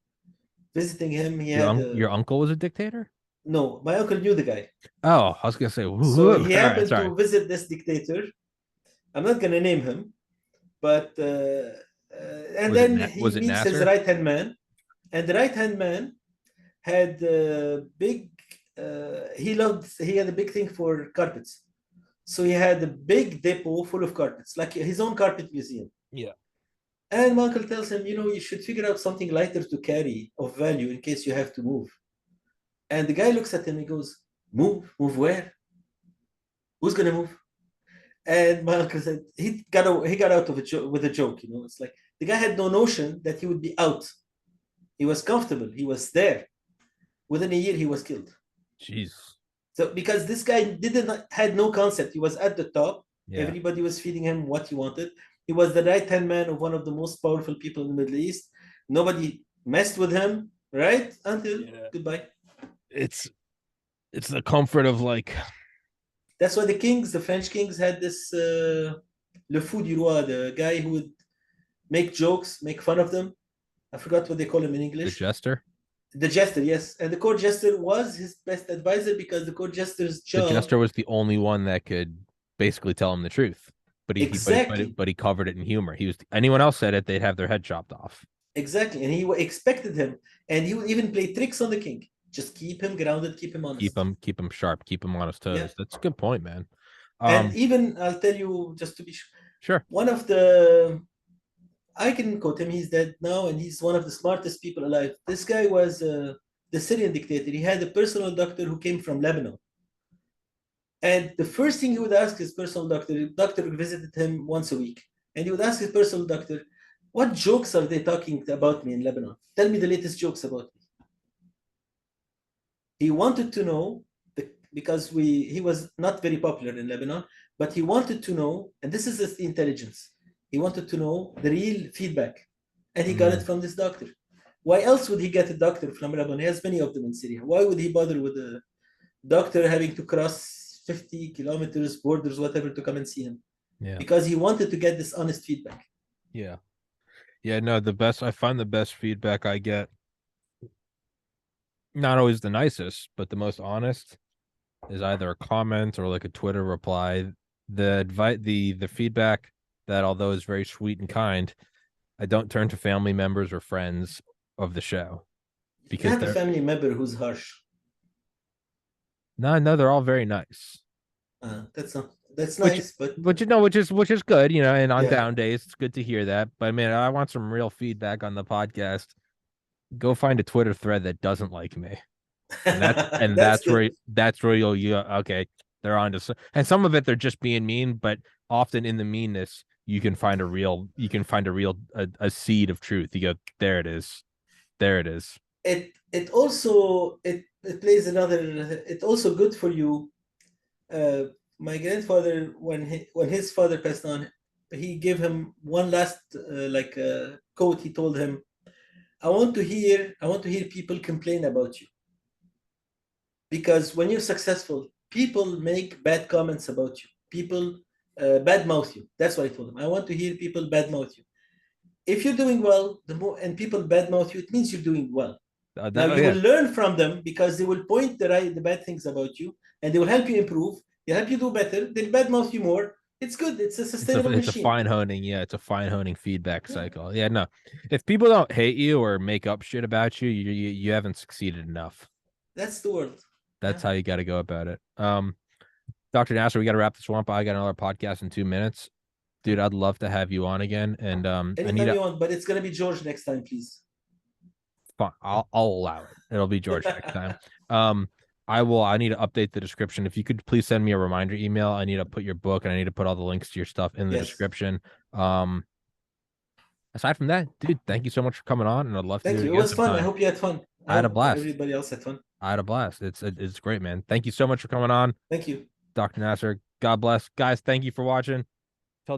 visiting him. He had Your uncle was a dictator? no, my uncle knew the guy, Oh, I was gonna say, so all he right, happened sorry. to visit this dictator. I'm not gonna name him, but and then he Was it meets his Nasser? right hand man, and the right hand man had a big. He had a big thing for carpets, so he had a big depot full of carpets, like his own carpet museum. Yeah. And my uncle tells him, you should figure out something lighter to carry of value in case you have to move. And the guy looks at him. He goes, "Move where? Who's gonna move?" And my uncle said he got out of with a joke. It's like the guy had no notion that he would be out. He was comfortable. He was there. Within a year, he was killed. Jeez. So because this guy had no concept, he was at the top. Yeah. Everybody was feeding him what he wanted. He was the right hand man of one of the most powerful people in the Middle East. Nobody messed with him, right? Until goodbye. It's the comfort of like. That's why the French kings, had this le fou du roi, the guy who would make jokes, make fun of them. I forgot what they call him in English. The jester. The jester, yes. And the court jester was his best advisor because the court jester's job. The jester was the only one that could basically tell him the truth. But he covered it in humor. Anyone else said it, they'd have their head chopped off. Exactly. And he expected him. And he would even play tricks on the king. Just keep him grounded, keep him honest. Keep him sharp, keep him on his toes. Yeah. That's a good point, man. And even I'll tell you, just to be sure. One of the I can quote him. He's dead now, and he's one of the smartest people alive. This guy was the Syrian dictator. He had a personal doctor who came from Lebanon. And the first thing he would ask his personal doctor, the doctor visited him once a week, and he would ask his personal doctor, what jokes are they talking about me in Lebanon? Tell me the latest jokes about me. He wanted to know, because he was not very popular in Lebanon, but he wanted to know, and this is the intelligence, he wanted to know the real feedback, and he got it from this doctor. Why else would he get a doctor from Lebanon? He has many of them in Syria. Why would he bother with a doctor having to cross 50 kilometers, borders, whatever, to come and see him? Yeah. Because he wanted to get this honest feedback. Yeah. Yeah, no, I find the best feedback I get, not always the nicest, but the most honest, is either a comment or like a Twitter reply. The feedback that, although is very sweet and kind, I don't turn to family members or friends of the show, because you have a family member who's harsh. No, they're all very nice. That's nice, but which is good, and on down days it's good to hear that. But man, I want some real feedback on the podcast. Go find a Twitter thread that doesn't like me. And that's where you'll okay, they're on to, and some of it they're just being mean, but often in the meanness you can find a real seed of truth. You go, there it is. It also plays another. It's also good for you. My grandfather, when his father passed on, he gave him one last quote. He told him, I want to hear people complain about you. because when you're successful, people make bad comments about you. People badmouth you. That's what I told them. I want to hear people badmouth you. If you're doing well, the more and people badmouth you, it means you're doing well. Now you will learn from them because they will point the bad things about you, and they will help you improve. They help you do better. They'll badmouth you more. It's good. It's a sustainable it's machine. a fine honing. Yeah, it's a fine honing feedback cycle. Yeah, no. If people don't hate you or make up shit about you, you haven't succeeded enough. That's the world. That's how you got to go about it. Dr. Nasr, we got to wrap this one up. I got another podcast in 2 minutes. Dude, I'd love to have you on again. And anytime you want, but it's gonna be George next time, please. Fine, I'll allow it. It'll be George next time. I need to update the description. If you could please send me a reminder email. I need to put your book and I need to put all the links to your stuff in the description. Aside from that, dude, thank you so much for coming on, and I'd love to. Thank you. It was fun. I hope you had fun. I had a blast. Everybody else had fun. I had a blast. It's great, man. Thank you so much for coming on. Thank you, Dr. Nasr. God bless, guys. Thank you for watching.